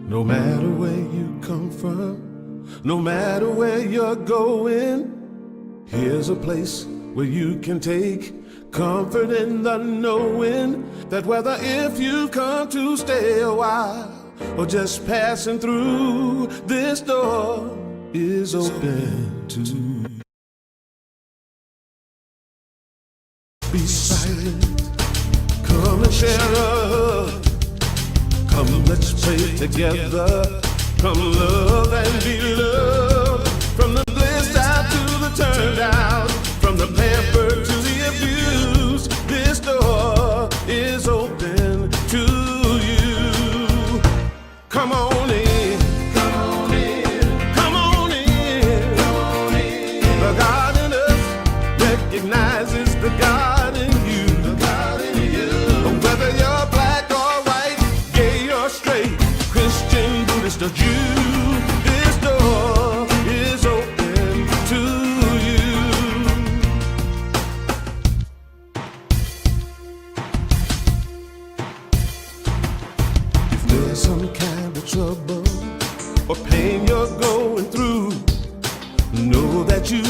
No matter where you come from, no matter where you're going, here's a place where you can take comfort in the knowing that whether if you've come to stay a while or just passing through, this door is open to you. Be silent, come and share a hug. Come, let's pray together. Come, love and be loved. From the blissed out to the turned out, from the pampered to the abused, this door is open to you. Come on in, come on in, come on in, come on in. The God in us recognizes the God in you, the God in you. Whether you're black or white, gay or straight, Christian, Buddhist or Jew, this door is open to you. If there's some kind of trouble or pain you're going through, know that you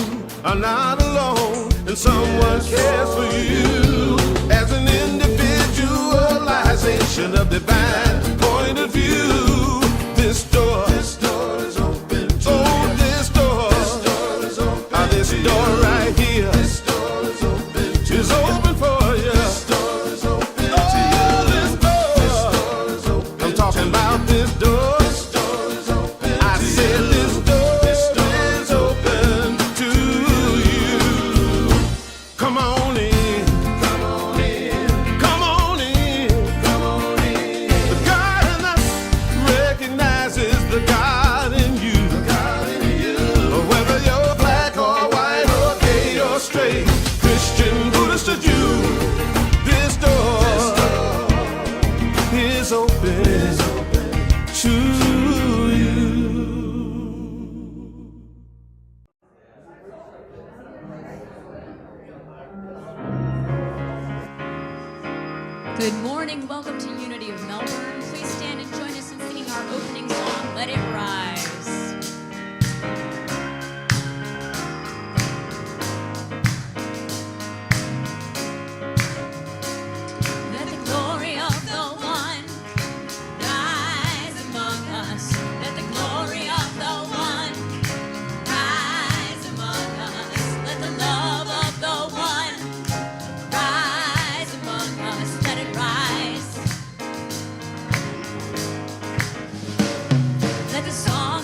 are not alone and someone cares for you. As an individualization of divine point of view, this door is open to you. This door is open. This door right here, this door is open to you. Is open for you. This door is open to you. This door is open. I'm talking about this door. This door is open. I said this door is open to you. Come on in. Come on in. Come on in. Come on in. The God in us recognizes the God in you. The God in you. Whether you're black or white or gay or straight, Christian, Buddhist or Jew, this door is open to you. Good morning, welcome to Unity of Melbourne. Please stand and join us in singing our opening song, Let It Rise. Let the glory of the one rise among us. Let the glory of the one rise among us. Let the love of the one rise among us. Let it rise. Let the song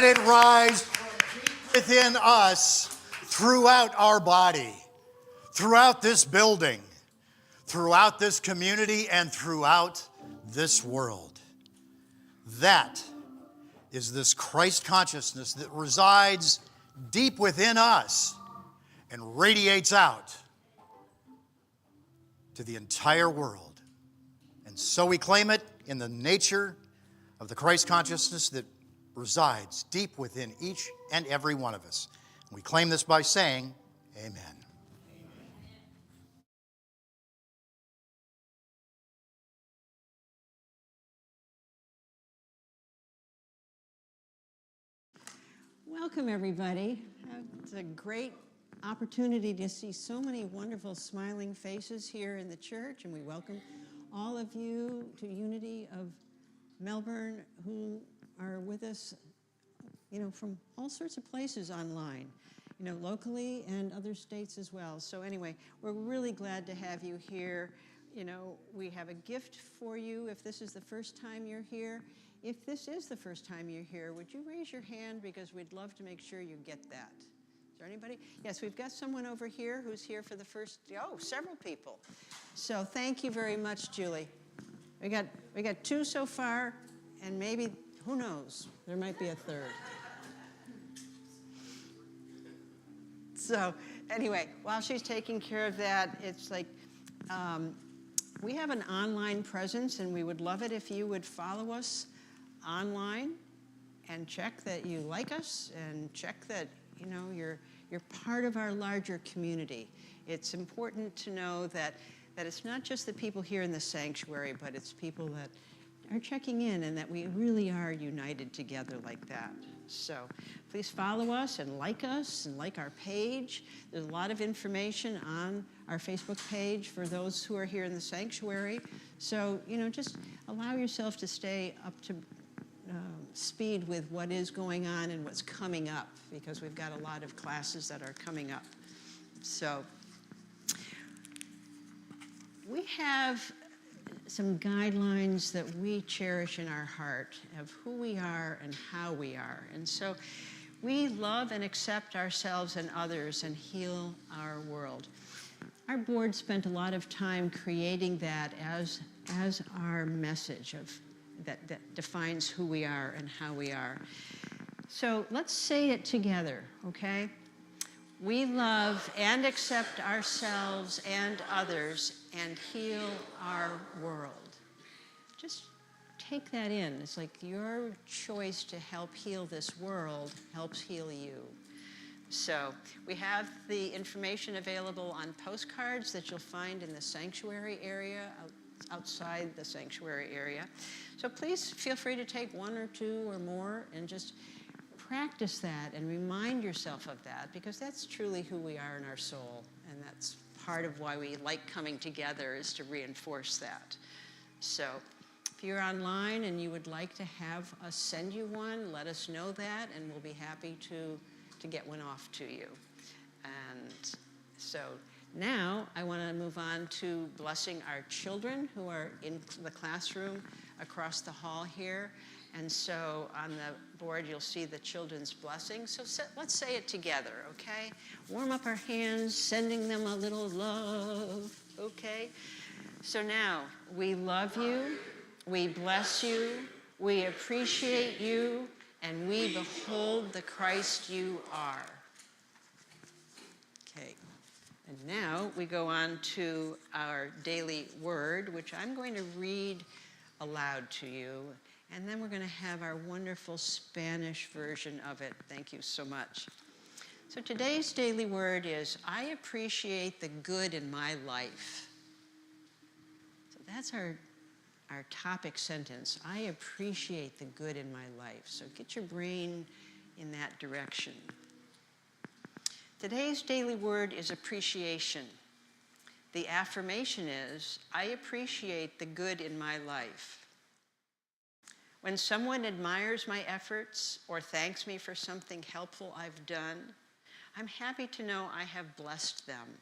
let it rise within us throughout our body, throughout this building, throughout this community, and throughout this world. That is this Christ consciousness that resides deep within us and radiates out to the entire world. And so we claim it in the nature of the Christ consciousness that resides deep within each and every one of us. We claim this by saying, Amen. Welcome, everybody. It's a great opportunity to see so many wonderful smiling faces here in the church, and we welcome all of you to Unity of Melbourne who are with us, from all sorts of places online, locally and other states as well. So anyway, we're really glad to have you here. We have a gift for you if this is the first time you're here. If this is the first time you're here, would you raise your hand, because we'd love to make sure you get that. Is there anybody? Yes, we've got someone over here who's here for the first, several people. So thank you very much, Julie. We got 2 so far, and maybe, who knows, there might be a third. So anyway, while she's taking care of that, it's like, we have an online presence, and we would love it if you would follow us online and check that you like us and check that you're part of our larger community. It's important to know that it's not just the people here in the sanctuary, but it's people that are checking in, and that we really are united together like that. So please follow us and like our page. There's a lot of information on our Facebook page for those who are here in the sanctuary. So, just allow yourself to stay up to speed with what is going on and what's coming up, because we've got a lot of classes that are coming up. So we have some guidelines that we cherish in our heart of who we are and how we are. And so we love and accept ourselves and others and heal our world. Our board spent a lot of time creating that as our message that defines who we are and how we are. So let's say it together, okay? We love and accept ourselves and others and heal our world. Just take that in. It's like your choice to help heal this world helps heal you. So we have the information available on postcards that you'll find in the sanctuary area, outside the sanctuary area. So please feel free to take 1 or 2 or more and just practice that and remind yourself of that, because that's truly who we are in our soul, and that's part of why we like coming together, is to reinforce that. So if you're online and you would like to have us send you one, let us know that, and we'll be happy to get one off to you. And so now I want to move on to blessing our children who are in the classroom across the hall here. And so on the board, you'll see the children's blessing. So let's say it together, okay? Warm up our hands, sending them a little love, okay? So now, we love you, we bless you, we appreciate you, and we behold the Christ you are. Okay. And now we go on to our daily word, which I'm going to read aloud to you. And then we're going to have our wonderful Spanish version of it. Thank you so much. So today's daily word is, I appreciate the good in my life. So that's our topic sentence. I appreciate the good in my life. So get your brain in that direction. Today's daily word is appreciation. The affirmation is, I appreciate the good in my life. When someone admires my efforts or thanks me for something helpful I've done, I'm happy to know I have blessed them.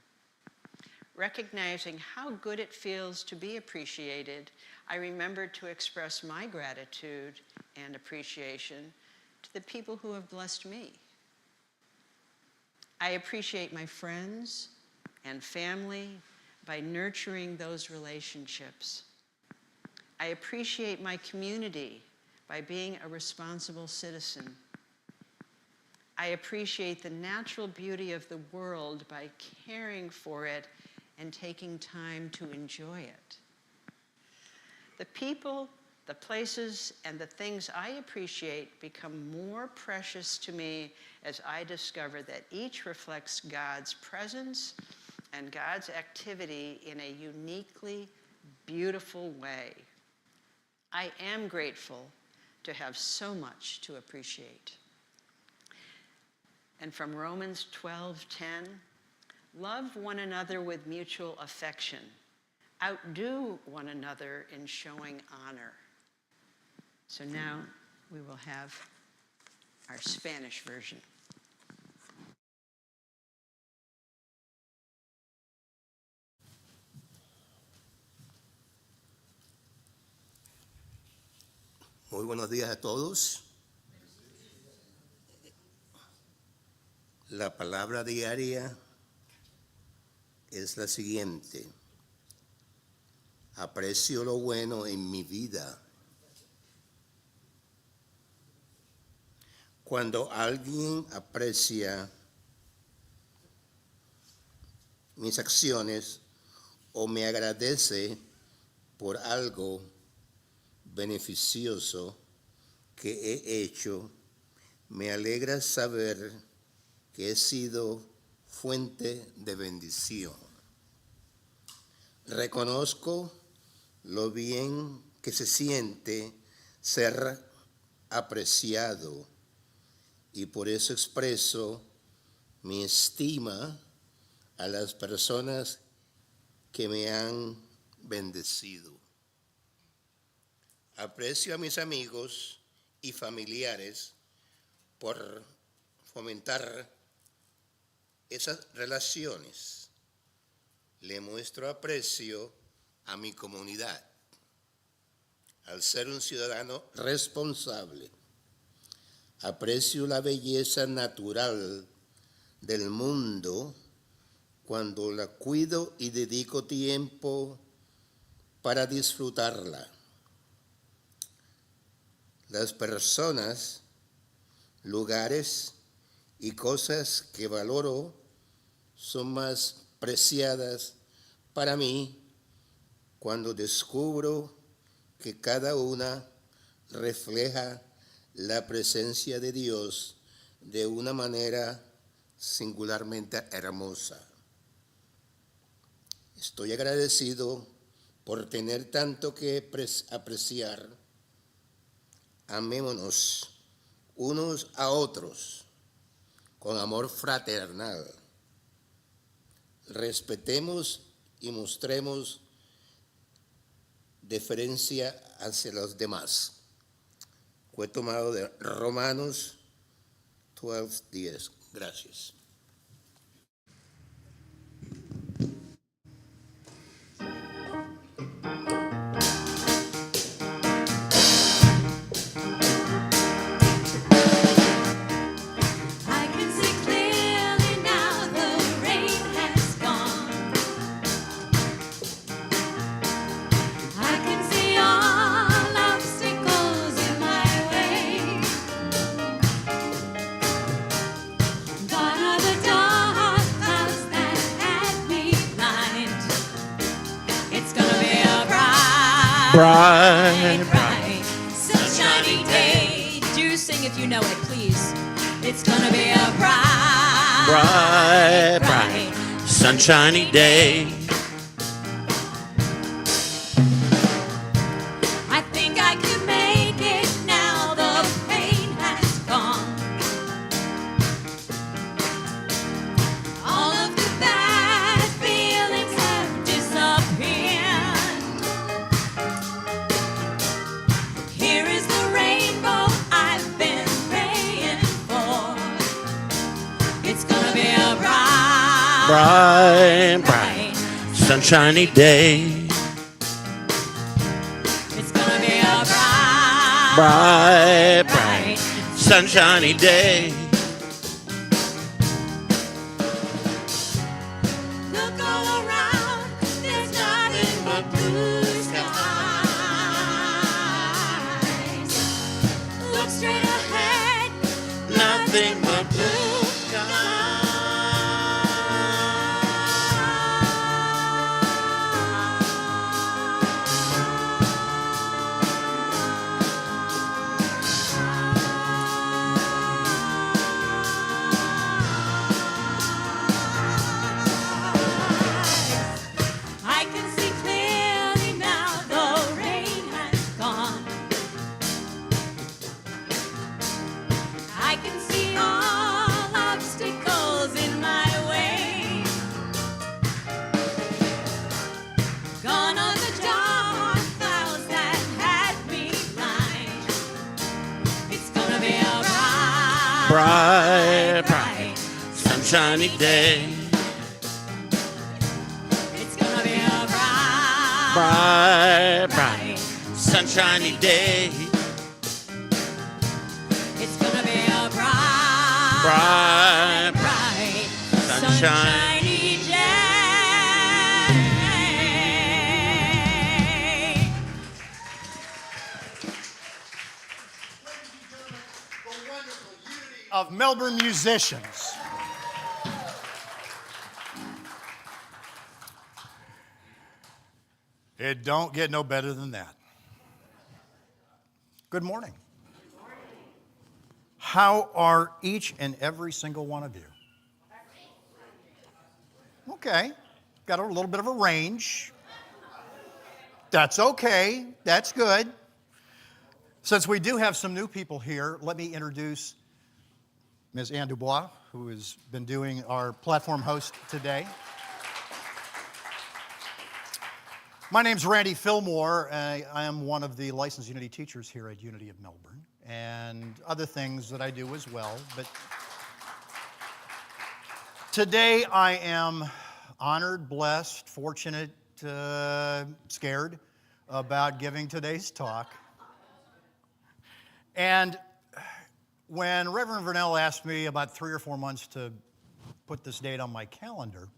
Recognizing how good it feels to be appreciated, I remember to express my gratitude and appreciation to the people who have blessed me. I appreciate my friends and family by nurturing those relationships. I appreciate my community by being a responsible citizen. I appreciate the natural beauty of the world by caring for it and taking time to enjoy it. The people, the places, and the things I appreciate become more precious to me as I discover that each reflects God's presence and God's activity in a uniquely beautiful way. I am grateful to have so much to appreciate. And from Romans 12:10, love one another with mutual affection. Outdo one another in showing honor. So now we will have our Spanish version. Muy buenos días a todos. La palabra diaria es la siguiente. Aprecio lo bueno en mi vida. Cuando alguien aprecia mis acciones o me agradece por algo beneficioso que he hecho, me alegra saber que he sido fuente de bendición. Reconozco lo bien que se siente ser apreciado y por eso expreso mi estima a las personas que me han bendecido. Aprecio a mis amigos y familiares por fomentar esas relaciones. Le muestro aprecio a mi comunidad al ser un ciudadano responsable. Aprecio la belleza natural del mundo cuando la cuido y dedico tiempo para disfrutarla. Las personas, lugares y cosas que valoro son más preciadas para mí cuando descubro que cada una refleja la presencia de Dios de una manera singularmente hermosa. Estoy agradecido por tener tanto que apreciar. Amémonos unos a otros con amor fraternal. Respetemos y mostremos deferencia hacia los demás. Fue tomado de Romanos 12:10. Gracias. I can see clearly now the rain has gone. I can see all obstacles in my way. Gone are the dark clouds that had me blind. It's gonna be a bright, sunshiny day. Do sing if you know it, please. It's gonna be a bright, sunshiny day. I think I could make it now the pain has gone. All of the bad feelings have disappeared. Here is the rainbow I've been praying for. It's gonna be a Bright, sunshiny day. It's gonna be a Bright, sunshiny day. Look all around, there's nothing but blue skies. Look straight ahead, Nothing but blue I can see clearly now the rain has gone. I can see all obstacles in my way. Gone are the dark clouds that had me blind. It's gonna be a bright, bright, sunshiny day. It's gonna be a Bright, bright, sunshiny day. It's gonna be a bright, Bright, bright, sunshine. sunshiny day. Of Melbourne musicians. It don't get no better than that. Good morning. How are each and every single one of you? Okay, got a little bit of a range. That's okay, that's good. Since we do have some new people here, let me introduce Ms. Anne Dubois, who has been doing our platform host today. My name's Randy Fillmore. I am one of the licensed Unity teachers here at Unity of Melbourne, and other things that I do as well. But today I am honored, blessed, fortunate, scared about giving today's talk. And when Reverend Vernell asked me about 3 or 4 months to put this date on my calendar,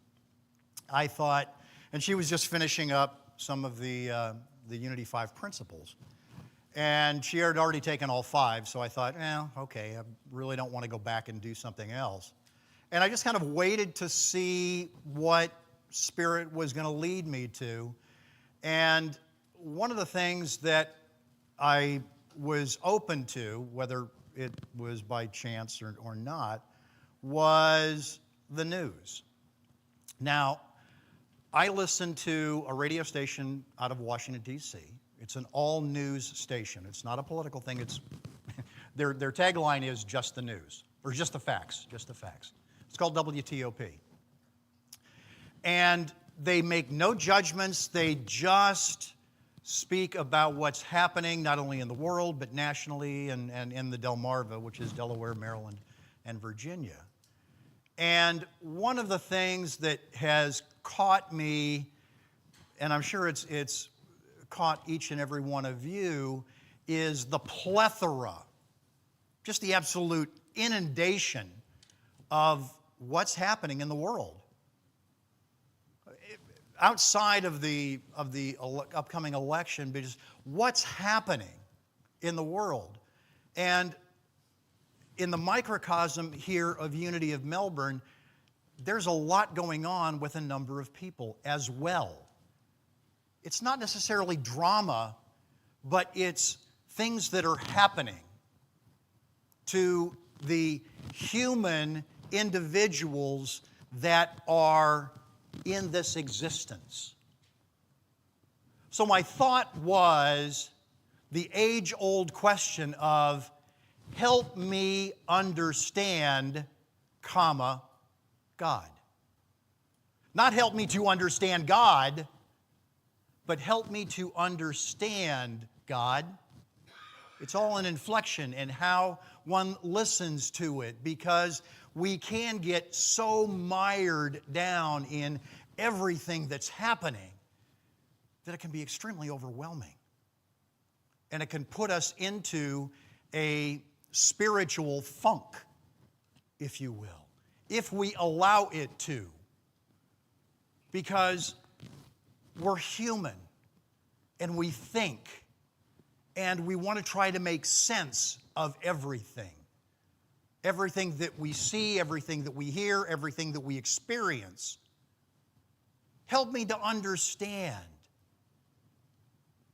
I thought, and she was just finishing up some of the Unity 5 principles. And she had already taken all 5, so I thought, okay, I really don't want to go back and do something else. And I just kind of waited to see what Spirit was going to lead me to. And one of the things that I was open to, whether it was by chance or not, was the news. Now, I listen to a radio station out of Washington, D.C. It's an all-news station. It's not a political thing. It's their tagline is just the news, or just the facts, just the facts. It's called WTOP. And they make no judgments. They just speak about what's happening, not only in the world, but nationally and in the Delmarva, which is Delaware, Maryland, and Virginia. And one of the things that has caught me, and I'm sure it's caught each and every one of you, is the plethora, just the absolute inundation of what's happening in the world. Outside of the upcoming election, but just what's happening in the world. And in the microcosm here of Unity of Melbourne, there's a lot going on with a number of people as well. It's not necessarily drama, but it's things that are happening to the human individuals that are in this existence. So my thought was the age-old question of, help me understand, God. Not help me to understand God, but help me to understand God. It's all an inflection in how one listens to it, because we can get so mired down in everything that's happening that it can be extremely overwhelming. And it can put us into a spiritual funk, if you will, if we allow it to. Because we're human and we think and we want to try to make sense of everything. Everything that we see, everything that we hear, everything that we experience. Help me to understand.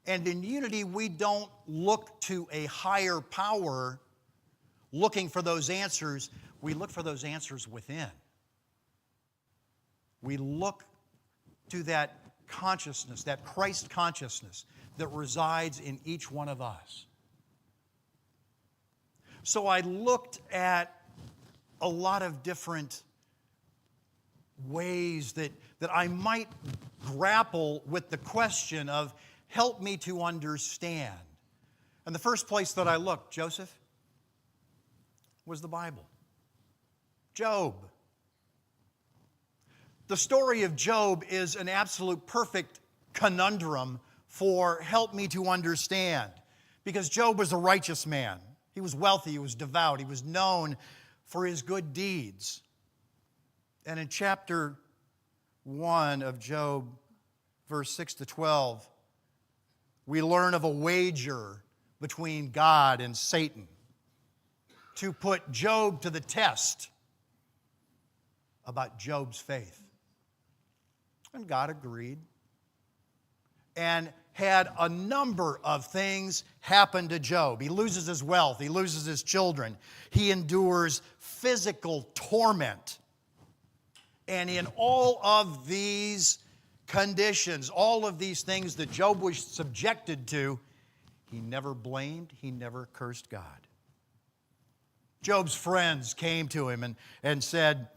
And in unity, we don't look to a higher power looking for those answers. We look for those answers within. We look to that consciousness, that Christ consciousness that resides in each one of us. So I looked at a lot of different ways that I might grapple with the question of help me to understand. And the first place that I looked, Joseph, was the Bible. Job. The story of Job is an absolute perfect conundrum for help me to understand. Because Job was a righteous man. He was wealthy, he was devout, he was known for his good deeds. And in chapter 1 of Job, verse 6 to 12, we learn of a wager between God and Satan to put Job to the test about Job's faith. And God agreed and had a number of things happen to Job. He loses his wealth. He loses his children. He endures physical torment. And in all of these conditions, all of these things that Job was subjected to, he never blamed, he never cursed God. Job's friends came to him and said,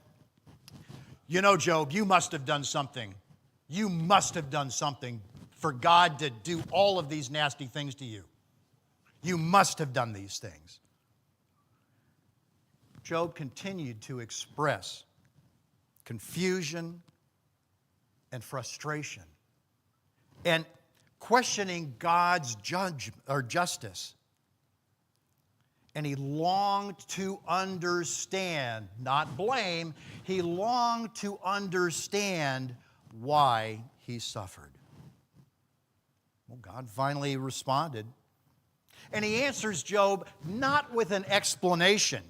you know, Job, you must have done something. You must have done something for God to do all of these nasty things to you. You must have done these things. Job continued to express confusion and frustration and questioning God's justice. And he longed to understand, not blame, he longed to understand why he suffered. Well, God finally responded. And he answers Job not with an explanation,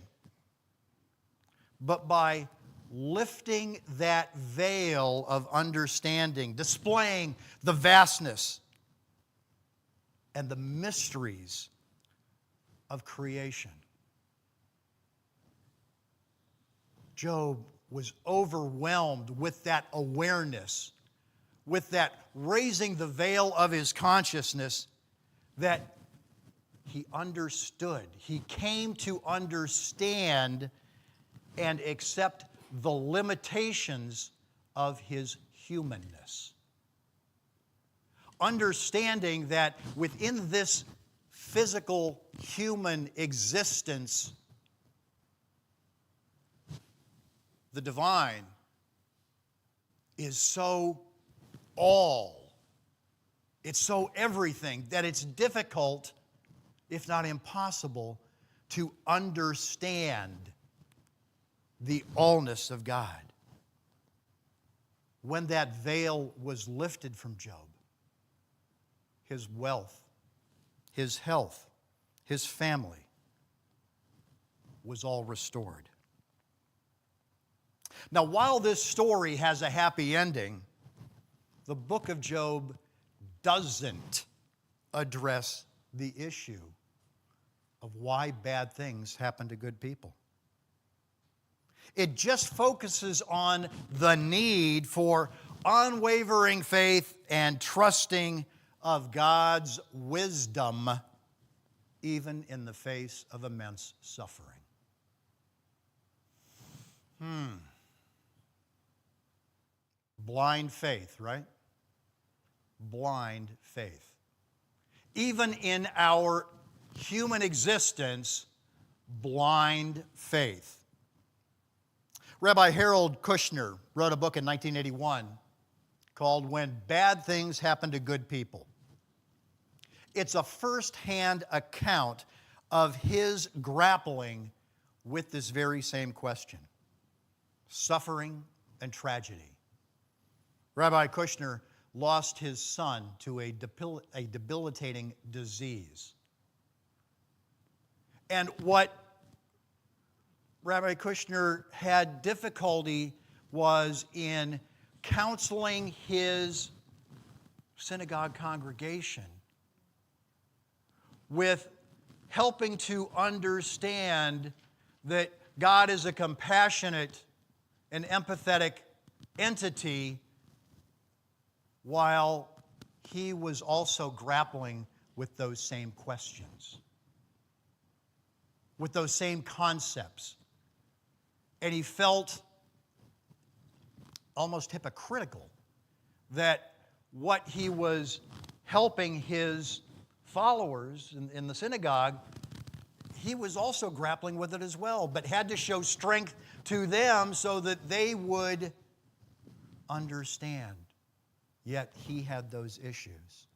but by lifting that veil of understanding, displaying the vastness and the mysteries of creation. Job was overwhelmed with that awareness, with that raising the veil of his consciousness, that he understood. He came to understand and accept the limitations of his humanness. Understanding that within this physical human existence, the divine is so all, it's so everything, that it's difficult, if not impossible, to understand the allness of God. When that veil was lifted from Job, his wealth, his health, his family was all restored. Now, while this story has a happy ending, the book of Job doesn't address the issue of why bad things happen to good people. It just focuses on the need for unwavering faith and trusting of God's wisdom, even in the face of immense suffering. Blind faith, right? Blind faith. Even in our human existence, blind faith. Rabbi Harold Kushner wrote a book in 1981 called When Bad Things Happen to Good People. It's a first-hand account of his grappling with this very same question: suffering and tragedy. Rabbi Kushner lost his son to a debilitating disease. And what Rabbi Kushner had difficulty was in counseling his synagogue congregation with helping to understand that God is a compassionate and empathetic entity, while he was also grappling with those same questions, with those same concepts. And he felt almost hypocritical that what he was helping his followers in the synagogue, he was also grappling with it as well, but had to show strength to them so that they would understand. Yet he had those issues.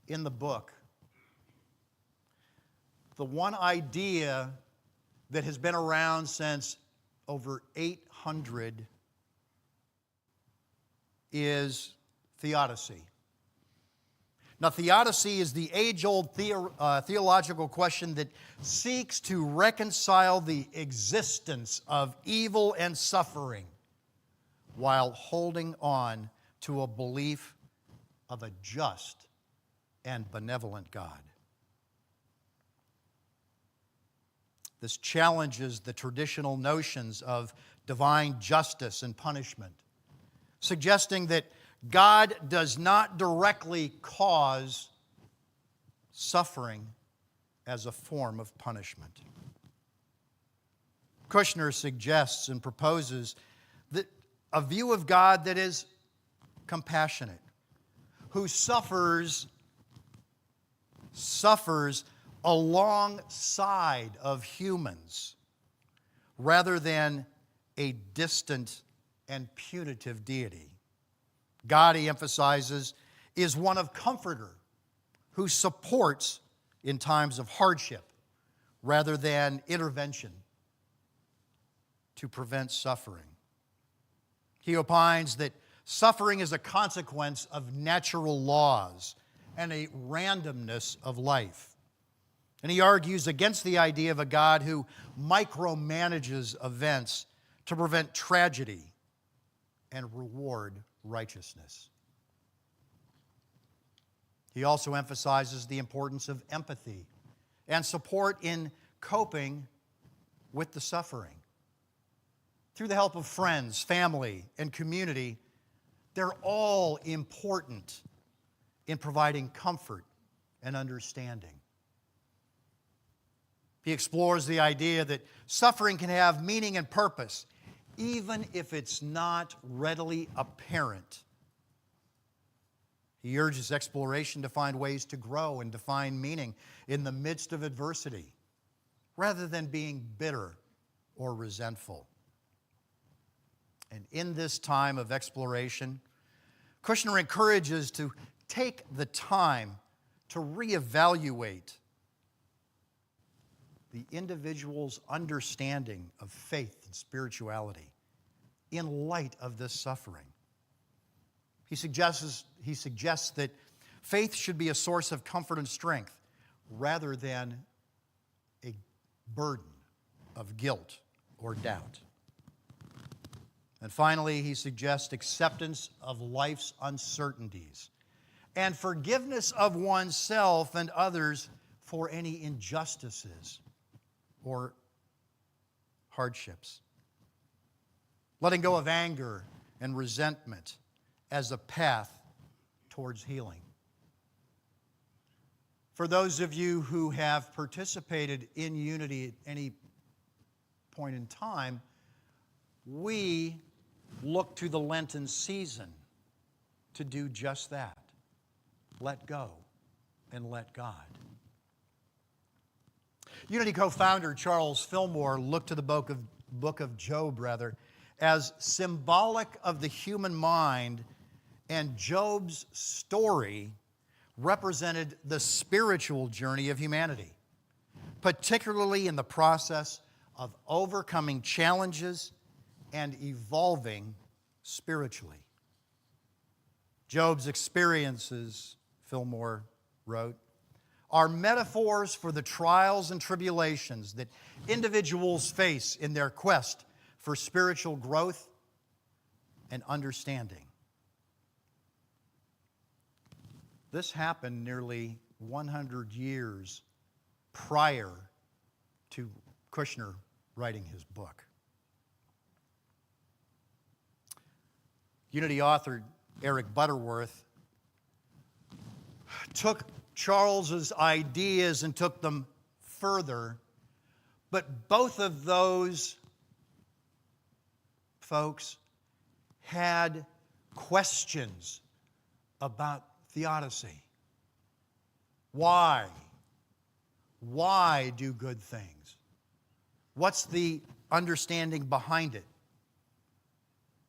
In the book, the one idea that has been around since over 800 is theodicy. Now, theodicy is the age-old theological question that seeks to reconcile the existence of evil and suffering while holding on to a belief of a just and benevolent God. This challenges the traditional notions of divine justice and punishment, suggesting that God does not directly cause suffering as a form of punishment. Kushner suggests and proposes that a view of God that is compassionate, who suffers alongside of humans rather than a distant and punitive deity. God, he emphasizes, is one of comforter who supports in times of hardship rather than intervention to prevent suffering. He opines that suffering is a consequence of natural laws and a randomness of life. And he argues against the idea of a God who micromanages events to prevent tragedy and reward righteousness. He also emphasizes the importance of empathy and support in coping with the suffering. Through the help of friends, family, and community, they're all important in providing comfort and understanding. He explores the idea that suffering can have meaning and purpose, even if it's not readily apparent. He urges exploration to find ways to grow and to find meaning in the midst of adversity, rather than being bitter or resentful. And in this time of exploration, Kushner encourages to take the time to reevaluate the individual's understanding of faith and spirituality in light of this suffering. He suggests that faith should be a source of comfort and strength rather than a burden of guilt or doubt. And finally, he suggests acceptance of life's uncertainties and forgiveness of oneself and others for any injustices or hardships. Letting go of anger and resentment as a path towards healing. For those of you who have participated in unity at any point in time, we look to the Lenten season to do just that. Let go and let God. Unity co-founder Charles Fillmore looked to the book of Job, as symbolic of the human mind, and Job's story represented the spiritual journey of humanity, particularly in the process of overcoming challenges and evolving spiritually. Job's experiences, Fillmore wrote, are metaphors for the trials and tribulations that individuals face in their quest for spiritual growth and understanding. This happened nearly 100 years prior to Kushner writing his book. Unity author Eric Butterworth took Charles's ideas and took them further, but both of those folks had questions about theodicy. Why? Why do good things? What's the understanding behind it?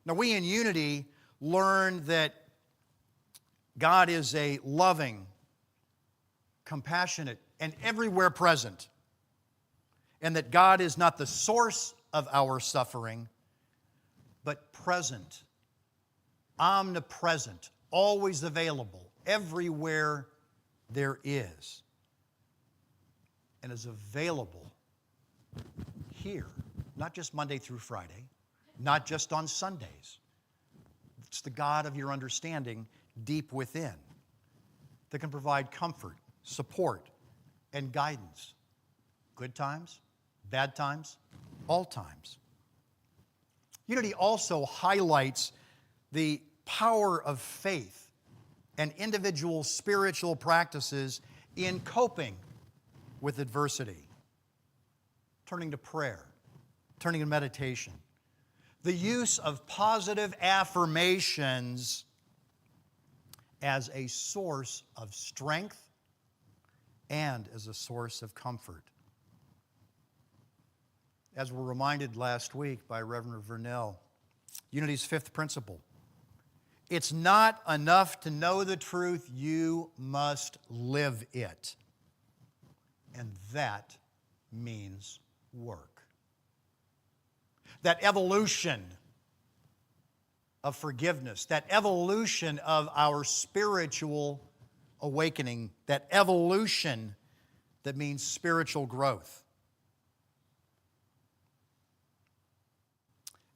Now, we in Unity learn that God is a loving, compassionate, and everywhere present, and that God is not the source of our suffering, but present, omnipresent, always available, everywhere there is, and is available here, not just Monday through Friday, not just on Sundays. It's the God of your understanding deep within that can provide comfort, support, and guidance. Good times, bad times, all times. Unity also highlights the power of faith and individual spiritual practices in coping with adversity, turning to prayer, turning to meditation, the use of positive affirmations as a source of strength and as a source of comfort. As we're reminded last week by Reverend Vernell, Unity's fifth principle: it's not enough to know the truth, you must live it. And that means work. That evolution of forgiveness, that evolution of our spiritual awakening, that evolution that means spiritual growth.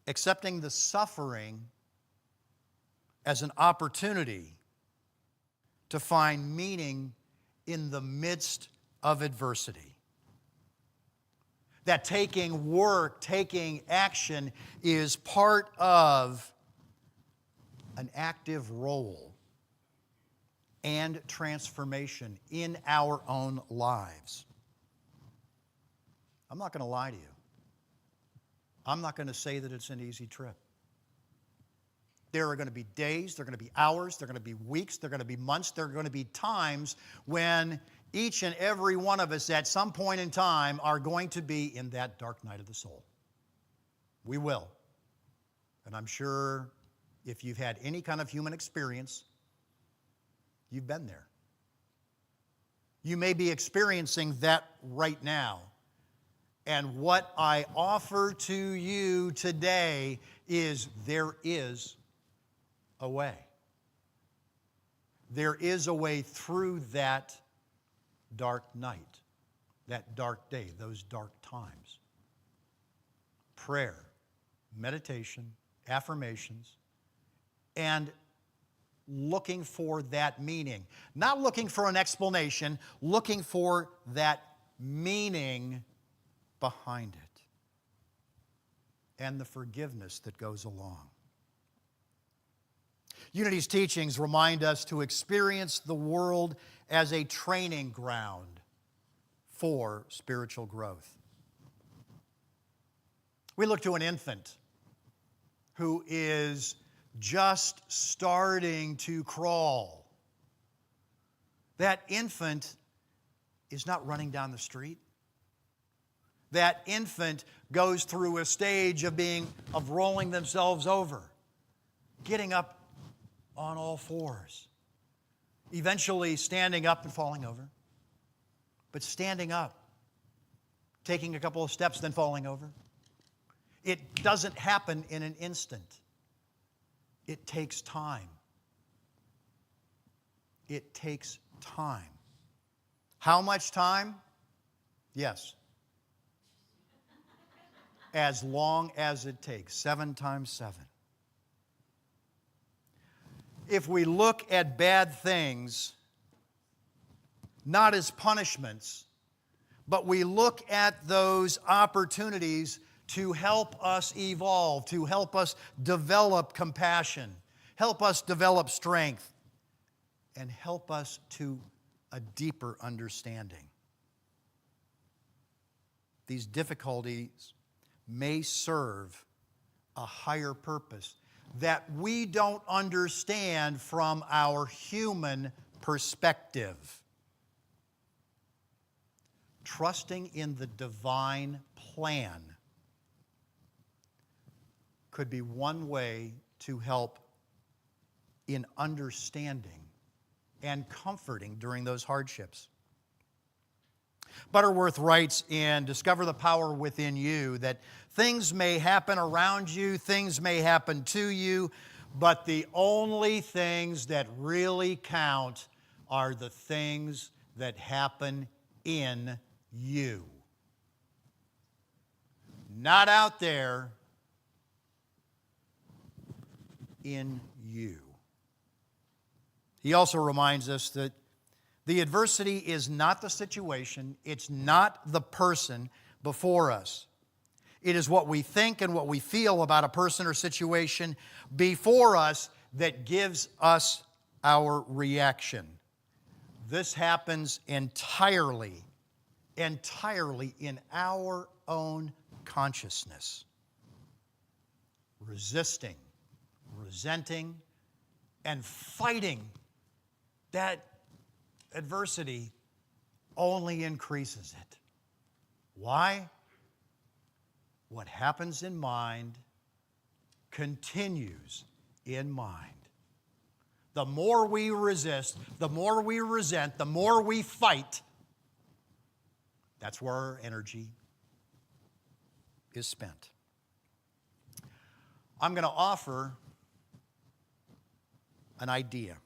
Accepting the suffering as an opportunity to find meaning in the midst of adversity. That taking work, taking action is part of an active role and transformation in our own lives. I'm not going to lie to you. I'm not going to say that it's an easy trip. There are going to be days, there are going to be hours, there are going to be weeks, there are going to be months, there are going to be times when each and every one of us at some point in time are going to be in that dark night of the soul. We will. And I'm sure if you've had any kind of human experience, you've been there. You may be experiencing that right now. And what I offer to you today is there is a way. There is a way through that dark night, that dark day, those dark times. Prayer, meditation, affirmations, and looking for that meaning. Not looking for an explanation, looking for that meaning behind it and the forgiveness that goes along. Unity's teachings remind us to experience the world as a training ground for spiritual growth. We look to an infant who is just starting to crawl. That infant is not running down the street. That infant goes through a stage of rolling themselves over, getting up on all fours, eventually standing up and falling over. But standing up, taking a couple of steps, then falling over. It doesn't happen in an instant. It takes time. It takes time. How much time? Yes. As long as it takes. 7 times 7. If we look at bad things, not as punishments, but we look at those opportunities to help us evolve, to help us develop compassion, help us develop strength, and help us to a deeper understanding. These difficulties may serve a higher purpose that we don't understand from our human perspective. Trusting in the divine plan could be one way to help in understanding and comforting during those hardships. Butterworth writes in Discover the Power Within You that things may happen around you, things may happen to you, but the only things that really count are the things that happen in you. Not out there, in you. He also reminds us that the adversity is not the situation, it's not the person before us. It is what we think and what we feel about a person or situation before us that gives us our reaction. This happens entirely in our own consciousness. Resisting, resenting, and fighting that adversity only increases it. Why? What happens in mind continues in mind. The more we resist, the more we resent, the more we fight, that's where our energy is spent. I'm going to offer an idea.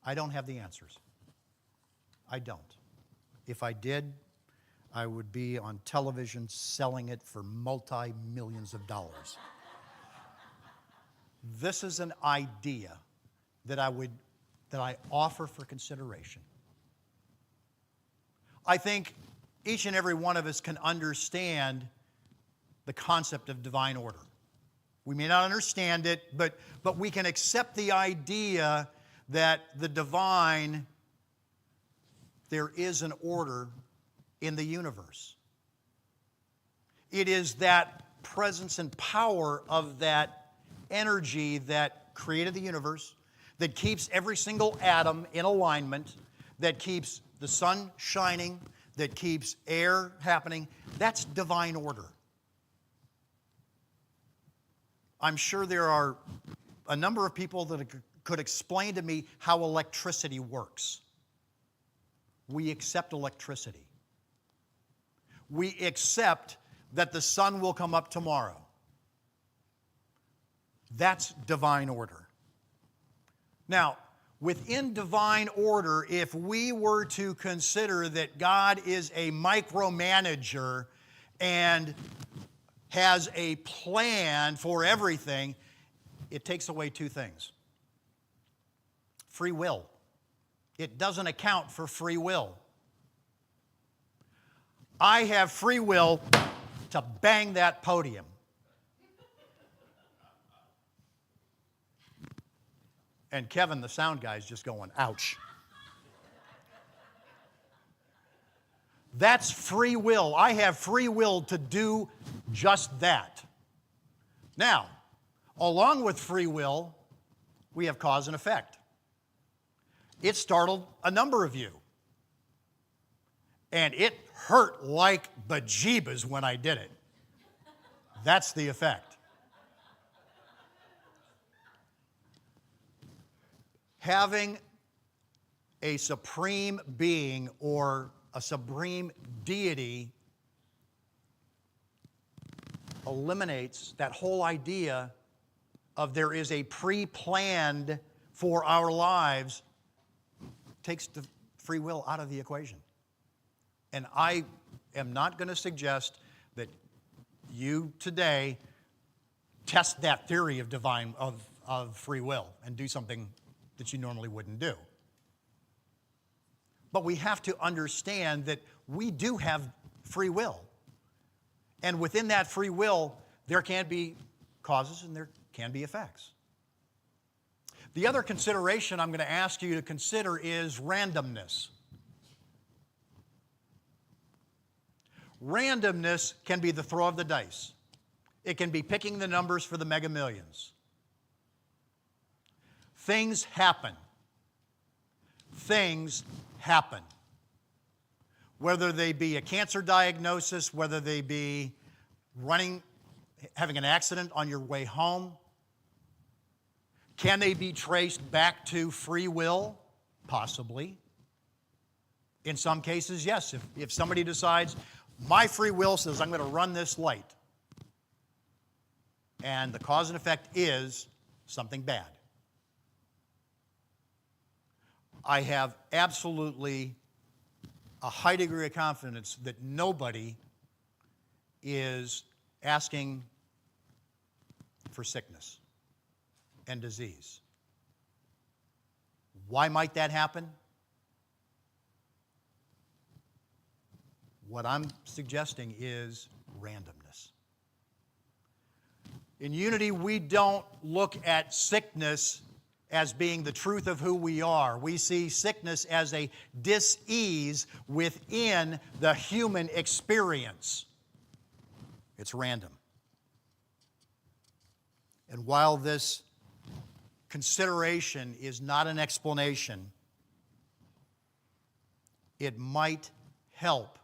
I don't have the answers. I don't. If I did, I would be on television selling it for multi-millions of dollars. This is an idea that I offer for consideration. I think each and every one of us can understand the concept of divine order. We may not understand it, but we can accept the idea that the divine, there is an order in the universe. It is that presence and power of that energy that created the universe, that keeps every single atom in alignment, that keeps the sun shining, that keeps air happening. That's divine order. I'm sure there are a number of people that could explain to me how electricity works. We accept electricity. We accept that the sun will come up tomorrow. That's divine order. Now, within divine order, if we were to consider that God is a micromanager and has a plan for everything, it takes away two things. Free will. It doesn't account for free will. I have free will to bang that podium. And Kevin, the sound guy, is just going, ouch. That's free will. I have free will to do just that. Now, along with free will, we have cause and effect. It startled a number of you. And it hurt like bejeebas when I did it. That's the effect. Having a supreme being or a supreme deity eliminates that whole idea of there is a pre-planned for our lives, takes the free will out of the equation. And I am not going to suggest that you today test that theory of of free will and do something that you normally wouldn't do. But we have to understand that we do have free will. And within that free will, there can be causes and there can be effects. The other consideration I'm going to ask you to consider is randomness. Randomness can be the throw of the dice. It can be picking the numbers for the Mega Millions. Things happen. Things happen. Whether they be a cancer diagnosis, whether they be having an accident on your way home. Can they be traced back to free will? Possibly. In some cases, yes. If somebody decides, my free will says I'm going to run this light, and the cause and effect is something bad, I have absolutely a high degree of confidence that nobody is asking for sickness and disease. Why might that happen? What I'm suggesting is randomness. In Unity, we don't look at sickness as being the truth of who we are. We see sickness as a dis-ease within the human experience. It's random. And while this consideration is not an explanation, it might help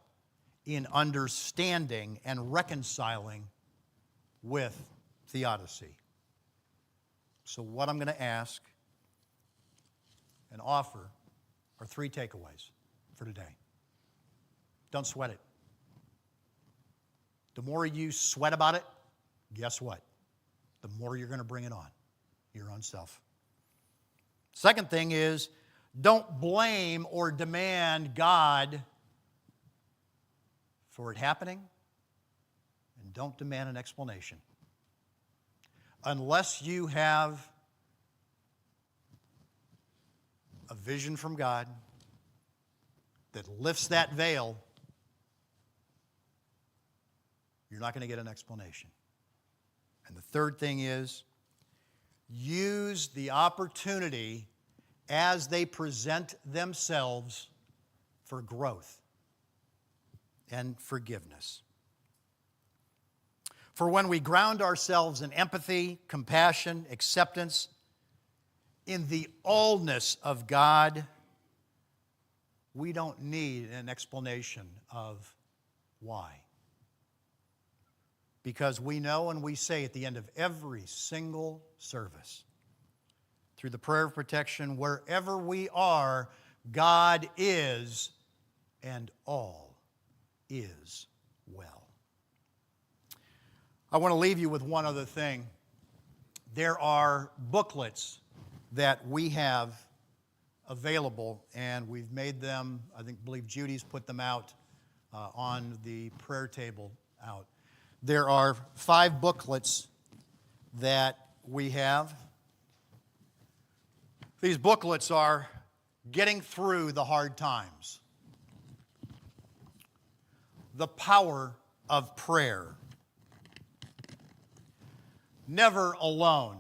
in understanding and reconciling with theodicy. So what I'm going to ask and offer are 3 takeaways for today. Don't sweat it. The more you sweat about it, guess what? The more you're going to bring it on your own self. Second thing is, don't blame or demand God for it happening, and don't demand an explanation. Unless you have a vision from God that lifts that veil, you're not going to get an explanation. And the third thing is, use the opportunity as they present themselves for growth and forgiveness. For when we ground ourselves in empathy, compassion, acceptance, in the allness of God, we don't need an explanation of why. Because we know and we say at the end of every single service, through the prayer of protection, wherever we are, God is, and all is well. I want to leave you with one other thing. There are booklets that we have available, and we've made them, I believe Judy's put them out on the prayer table out. There are 5 booklets that we have. These booklets are Getting Through the Hard Times, The Power of Prayer, Never Alone,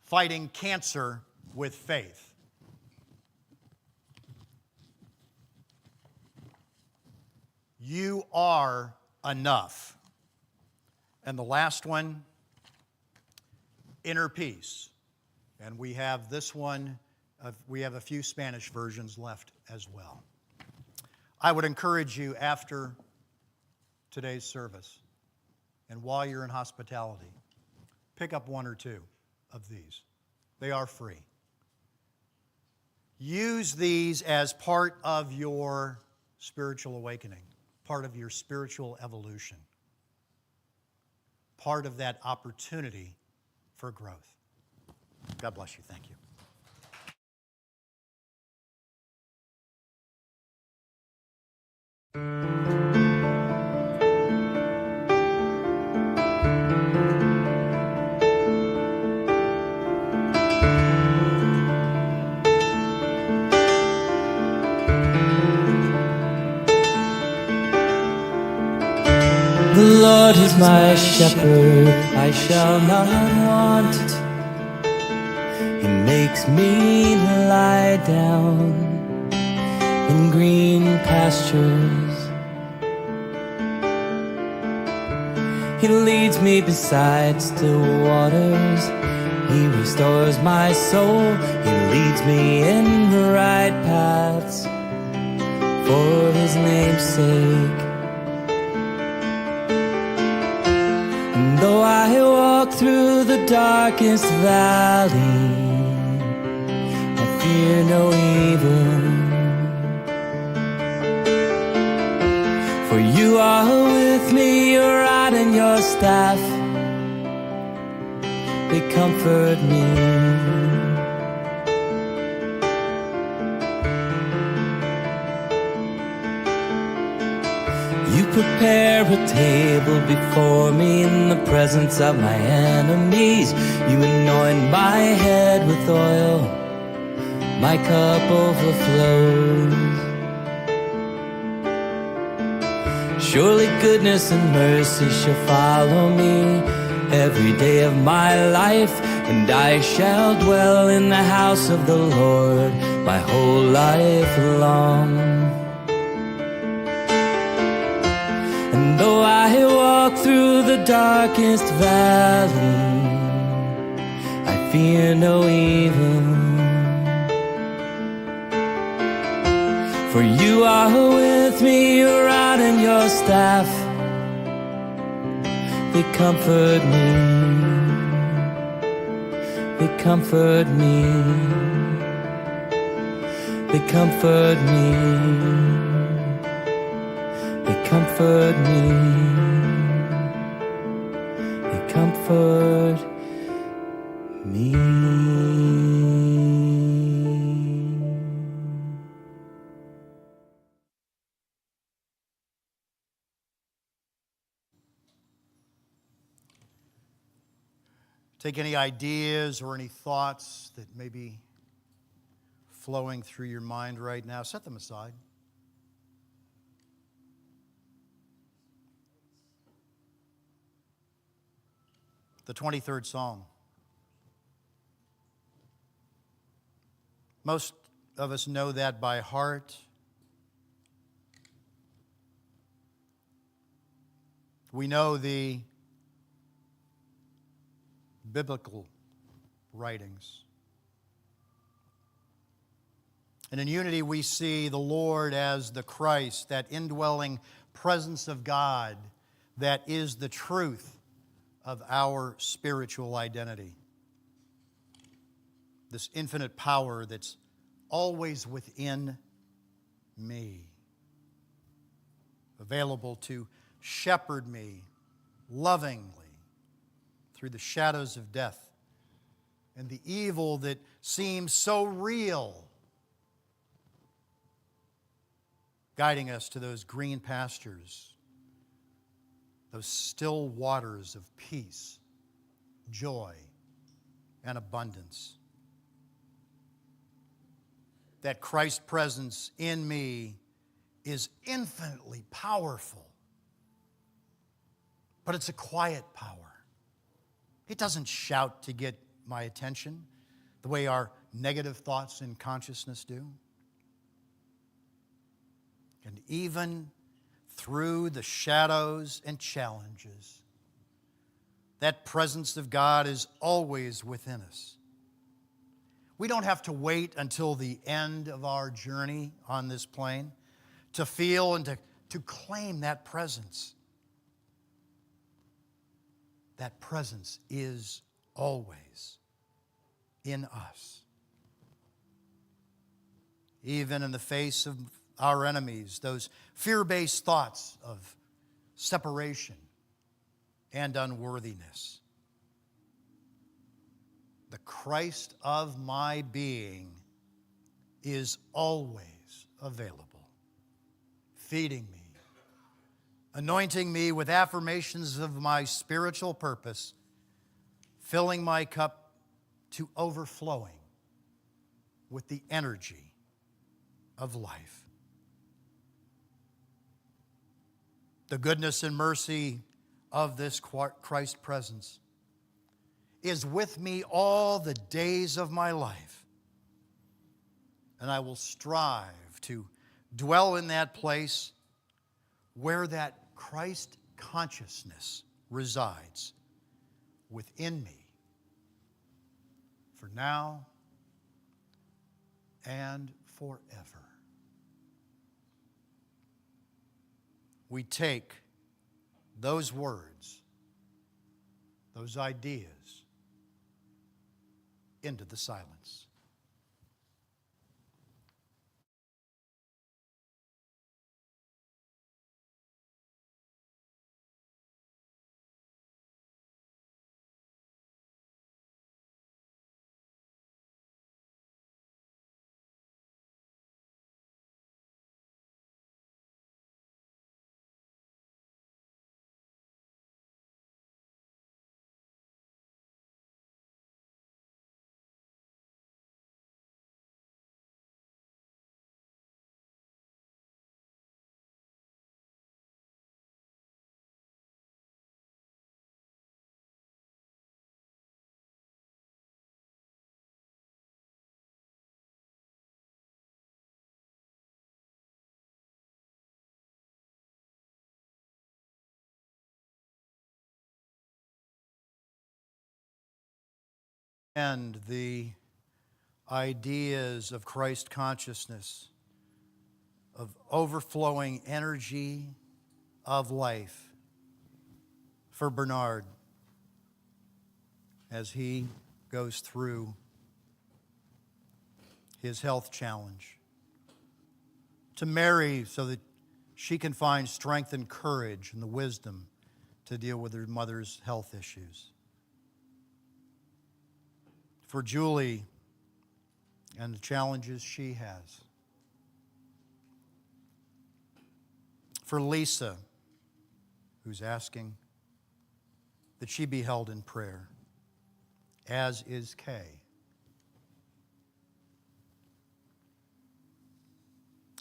Fighting Cancer with Faith, You Are Enough, and the last one, Inner Peace. And we have this one, we have a few Spanish versions left as well. I would encourage you after today's service, and while you're in hospitality, pick up 1 or 2 of these. They are free. use these as part of your spiritual awakening, part of your spiritual evolution, part of that opportunity for growth. God bless you. Thank you. The Lord is my shepherd, I shall not want. He makes me lie down in green pastures. He leads me beside still waters. He restores my soul. He leads me in the right paths for His name's sake. And though I walk through the darkest valley, I fear no evil. For you are with me, your rod and your staff, they comfort me. You prepare a table before me in the presence of my enemies. You anoint my head with oil, my cup overflows. Surely goodness and mercy shall follow me every day of my life, and I shall dwell in the house of the Lord my whole life long. And though I walk through the darkest valley, I fear no evil. For you are with me, your rod and your staff, they comfort me. They comfort me. They comfort me. They comfort me. They comfort me. Take any ideas or any thoughts that may be flowing through your mind right now, set them aside. The 23rd Psalm. Most of us know that by heart. We know the biblical writings. And in unity we see the Lord as the Christ, that indwelling presence of God that is the truth of our spiritual identity. This infinite power that's always within me, available to shepherd me lovingly through the shadows of death and the evil that seems so real, guiding us to those green pastures, those still waters of peace, joy, and abundance. That Christ's presence in me is infinitely powerful, but it's a quiet power. It doesn't shout to get my attention the way our negative thoughts in consciousness do. And even through the shadows and challenges, that presence of God is always within us. We don't have to wait until the end of our journey on this plane to feel and to claim that presence. That presence is always in us. even in the face of our enemies, those fear-based thoughts of separation and unworthiness. The Christ of my being is always available, feeding me, anointing me with affirmations of my spiritual purpose, filling my cup to overflowing with the energy of life. The goodness and mercy of this Christ presence is with me all the days of my life. And I will strive to dwell in that place where that Christ consciousness resides within me for now and forever. We take those words, those ideas, into the silence. And the ideas of Christ consciousness, of overflowing energy of life for Bernard as he goes through his health challenge. To Mary so that she can find strength and courage and the wisdom to deal with her mother's health issues. For Julie and the challenges she has. For Lisa, who's asking that she be held in prayer, as is Kay.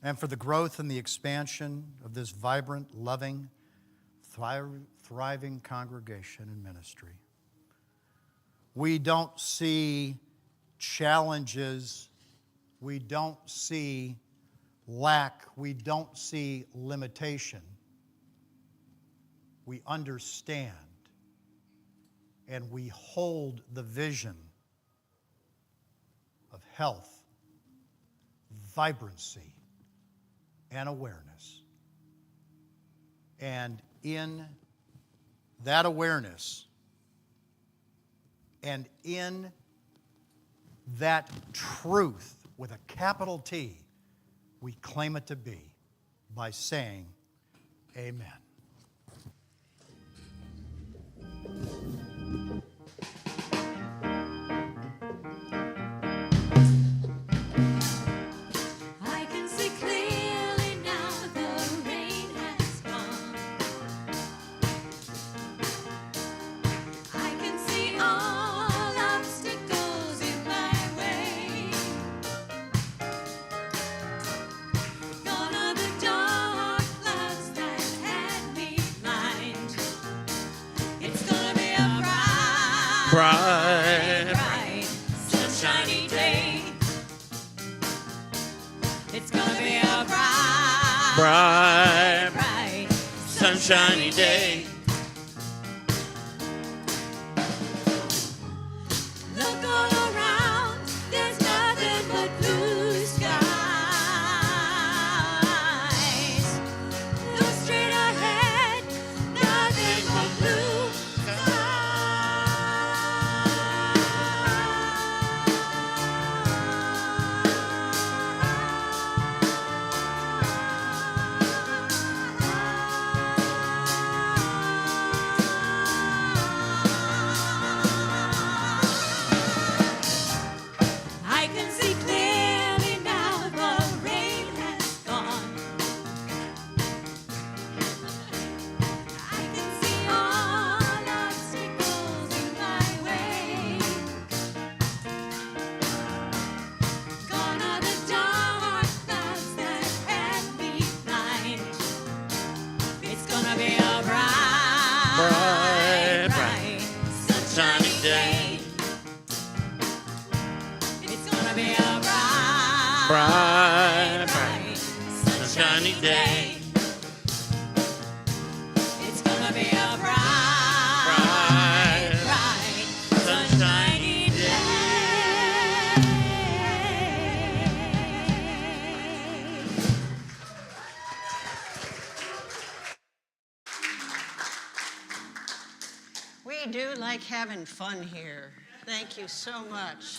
And for the growth and the expansion of this vibrant, loving, thriving congregation and ministry. We don't see challenges. We don't see lack. We don't see limitation. We understand and we hold the vision of health, vibrancy, and awareness. And in that awareness, and in that truth with a capital T, we claim it to be by saying, Amen. I can see clearly now the rain has come. I can see all obstacles in my way. Gone are the dark clouds that had me blind. It's gonna be a bright, sunshiny day. It's gonna be a bright, sunshiny day. Look all around, there's nothing but blue skies. Look straight ahead, nothing but blue skies. gonna be a bright, bright, bright, sunshiny day. It's gonna be a bright, Bright, bright, sunshiny day. We do like having fun here. Thank you so much.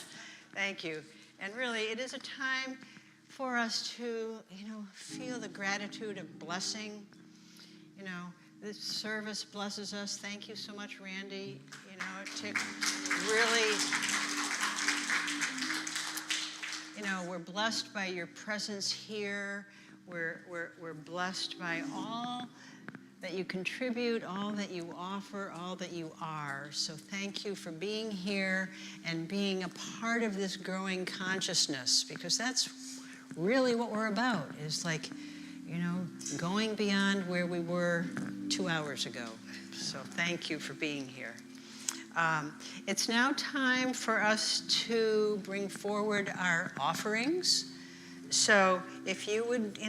Thank you. And really, it is a time for us to, feel the gratitude of blessing. This service blesses us. Thank you so much, Randy. It took really, we're blessed by your presence here. We're blessed by all that you contribute, all that you offer, all that you are. So thank you for being here and being a part of this growing consciousness, because that's really what we're about, is like, going beyond where we were 2 hours ago. So thank you for being here. It's now time for us to bring forward our offerings. So if you would,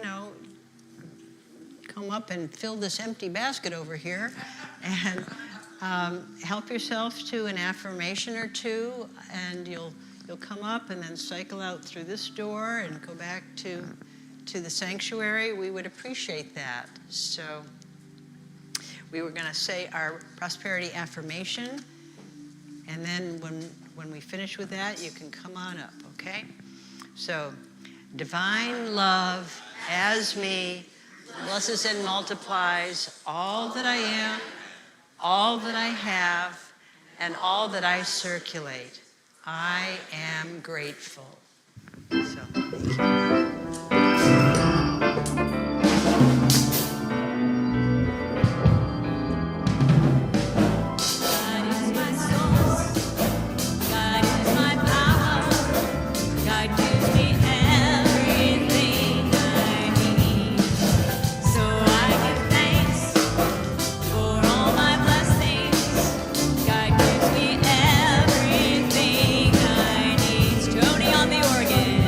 come up and fill this empty basket over here and help yourself to an affirmation or two, and you'll come up and then cycle out through this door and go back to the sanctuary. We would appreciate that. So we were going to say our prosperity affirmation, and then when we finish with that, you can come on up, okay? So, divine love as me blesses and multiplies all that I am, all that I have, and all that I circulate. I am grateful. So, thank you. God is my source. God is my power. God gives me everything I need. So I give thanks for all my blessings. God gives me everything I need. Joni on the organ.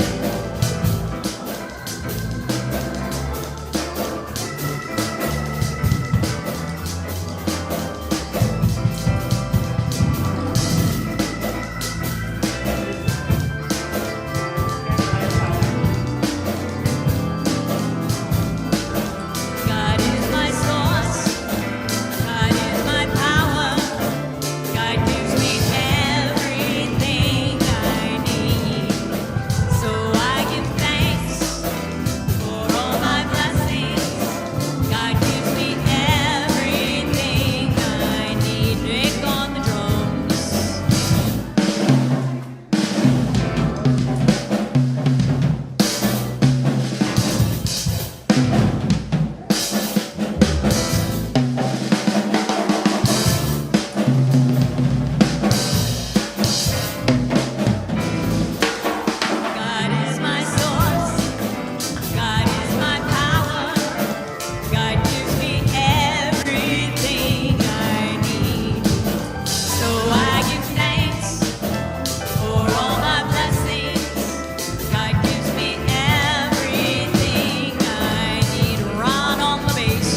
God is my source. God is my power. God gives me everything I need. So I give thanks for all my blessings. God gives me everything I need. Nick on the drums. God is my source. God is my power. God gives me everything I need. So I give thanks for all my blessings. God gives me everything I need. Ron on the bass.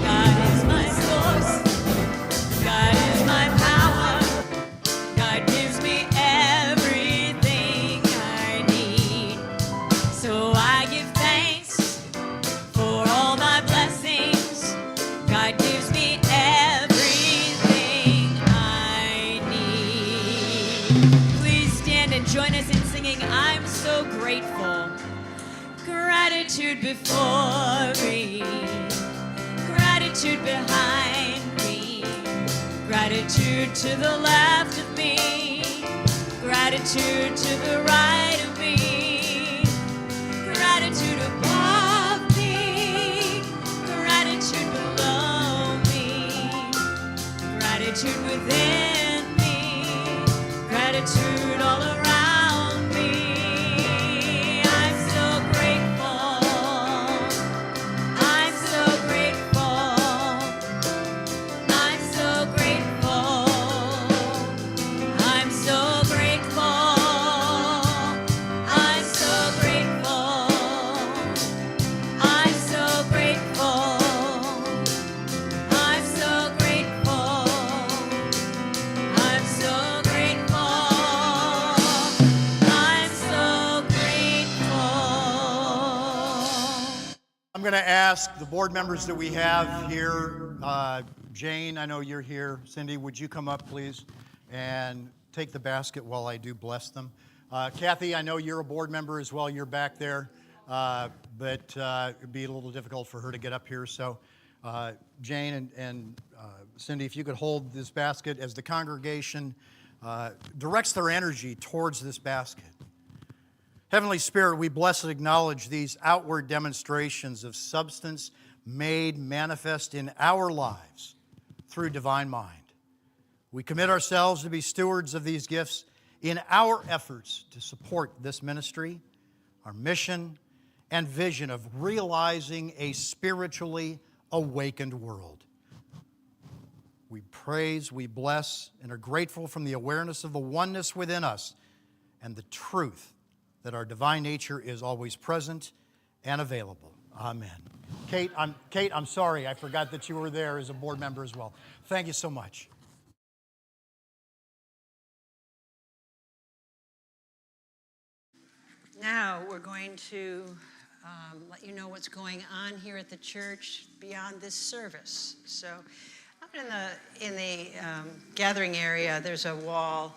God is my source. God is my power. God gives me everything I need. So I give thanks for all my blessings. God gives me everything I need. Please stand and join us in singing I'm So Grateful. Gratitude before me. Gratitude behind me. Gratitude to the left of me. Gratitude to the right of me. Gratitude above me. Gratitude below me. Gratitude within me. gratitude all around me. I'm so grateful. I'm so grateful. I'm so grateful. I'm so grateful. I'm so grateful. I'm so grateful. I'm so grateful. I'm so grateful. I'm so grateful. I'm going to ask the board members that we have here, Jane, I know you're here. Cindy, would you come up, please, and take the basket while I do bless them? Kathy, I know you're a board member as well. You're back there, but it'd be a little difficult for her to get up here. So, Jane and Cindy, if you could hold this basket as the congregation directs their energy towards this basket. Heavenly Spirit, we bless and acknowledge these outward demonstrations of substance made manifest in our lives through divine mind. We commit ourselves to be stewards of these gifts in our efforts to support this ministry, our mission, and vision of realizing a spiritually awakened world. We praise, we bless, and are grateful from the awareness of the oneness within us and the truth that our divine nature is always present and available. Amen. Kate, I'm sorry. I forgot that you were there as a board member as well. Thank you so much. Now we're going to let you know what's going on here at the church beyond this service. So up in the gathering area, there's a wall.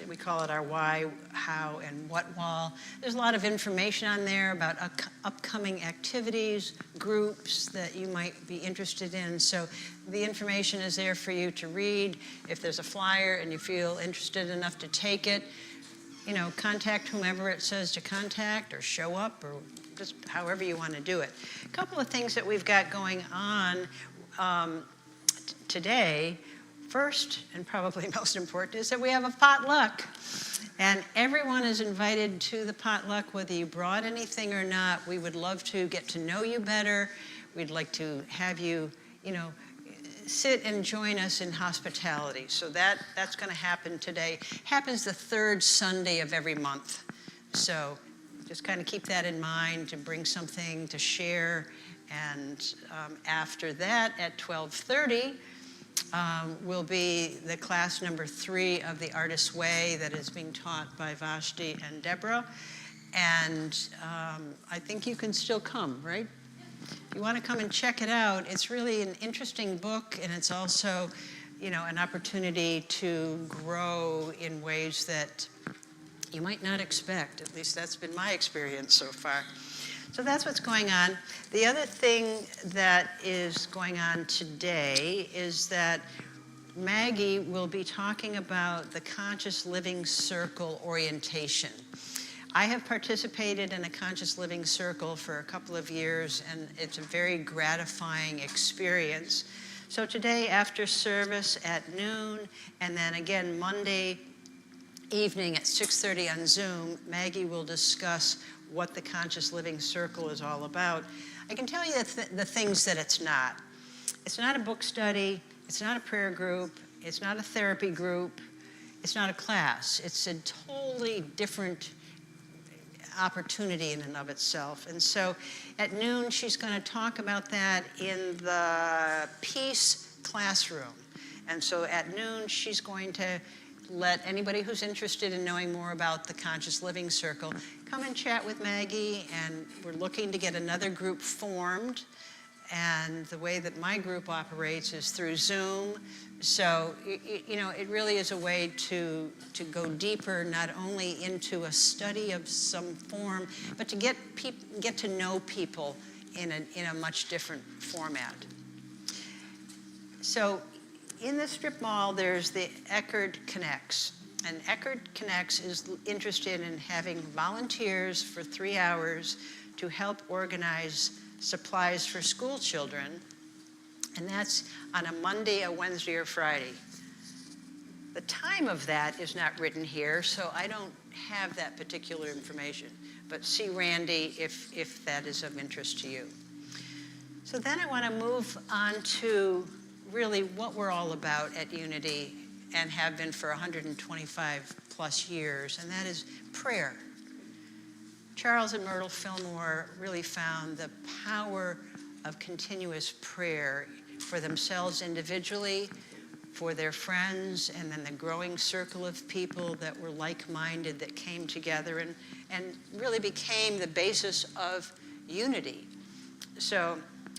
We call it our why, how, and what wall. There's a lot of information on there about upcoming activities, groups that you might be interested in. So the information is there for you to read. If there's a flyer and you feel interested enough to take it, contact whomever it says to contact, or show up, or just however you want to do it. A couple of things that we've got going on today. First, and probably most important, is that we have a potluck. And everyone is invited to the potluck, whether you brought anything or not. We would love to get to know you better. We'd like to have you, sit and join us in hospitality. So that's going to happen today. Happens the third Sunday of every month. So just kind of keep that in mind, to bring something to share. And after that, at 12:30, will be the class number 3 of the Artist's Way that is being taught by Vashti and Deborah. And I think you can still come, right? If you want to come and check it out, it's really an interesting book, and it's also, an opportunity to grow in ways that you might not expect. At least that's been my experience so far. So that's what's going on. The other thing that is going on today is that Maggie will be talking about the Conscious Living Circle orientation. I have participated in a Conscious Living Circle for a couple of years, and it's a very gratifying experience. So today, after service at noon, and then again Monday evening at 6:30 on Zoom, Maggie will discuss what the Conscious Living Circle is all about. I can tell you the things that it's not. It's not a book study. It's not a prayer group. It's not a therapy group. It's not a class. It's a totally different opportunity in and of itself. And so at noon, she's going to talk about that in the Peace classroom. And so at noon, she's going to let anybody who's interested in knowing more about the Conscious Living Circle come and chat with Maggie. And we're looking to get another group formed. And the way that my group operates is through Zoom. So, it really is a way to go deeper, not only into a study of some form, but to get to know people in a much different format. So in the strip mall, there's the Eckerd Connects. And Eckerd Connects is interested in having volunteers for 3 hours to help organize supplies for school children. And that's on a Monday, a Wednesday, or Friday. The time of that is not written here, so I don't have that particular information. But see Randy if that is of interest to you. So then I want to move on to really what we're all about at Unity and have been for 125 plus years, and that is prayer. Charles and Myrtle Fillmore really found the power of continuous prayer for themselves individually, for their friends, and then the growing circle of people that were like-minded that came together and really became the basis of unity. So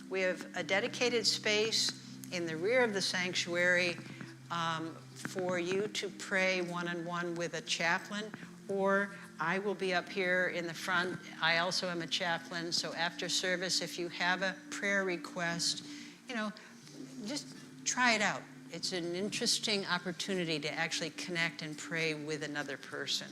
we have a dedicated space in the rear of the sanctuary for you to pray one-on-one with a chaplain, or I will be up here in the front. I also am a chaplain, so after service, if you have a prayer request, just try it out. It's an interesting opportunity to actually connect and pray with another person.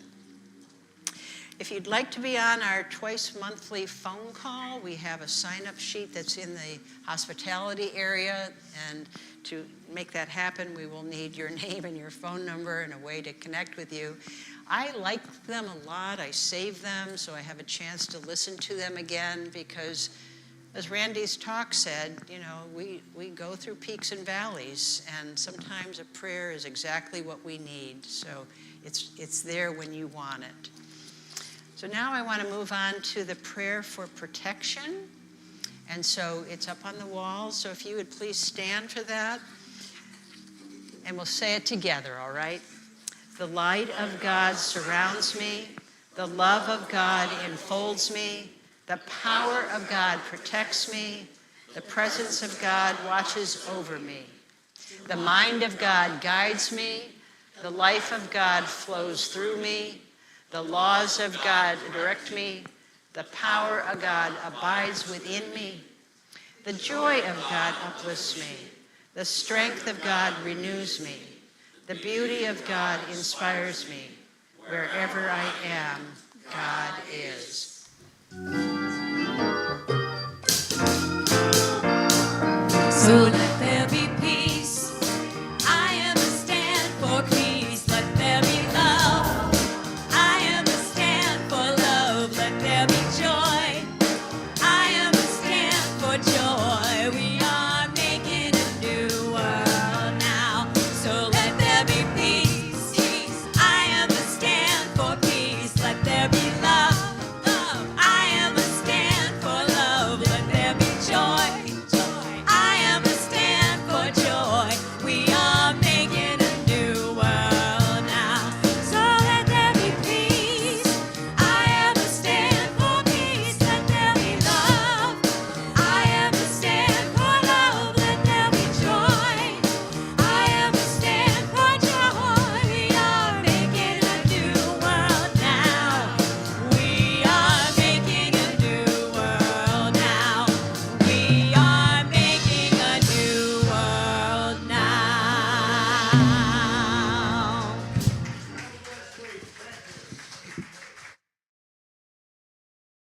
If you'd like to be on our twice monthly phone call, we have a sign-up sheet that's in the hospitality area, and to make that happen, we will need your name and your phone number and a way to connect with you. I like them a lot. I save them so I have a chance to listen to them again because, as Randy's talk said, we go through peaks and valleys, and sometimes a prayer is exactly what we need. So it's there when you want it. So now I want to move on to the prayer for protection. And so it's up on the wall. So if you would please stand for that. And we'll say it together, all right? The light of God surrounds me. The love of God enfolds me. The power of God protects me. The presence of God watches over me. The mind of God guides me. The life of God flows through me. The laws of God direct me. The power of God abides within me. The joy of God uplifts me. The strength of God renews me. The beauty of God inspires me. Wherever I am, God is. So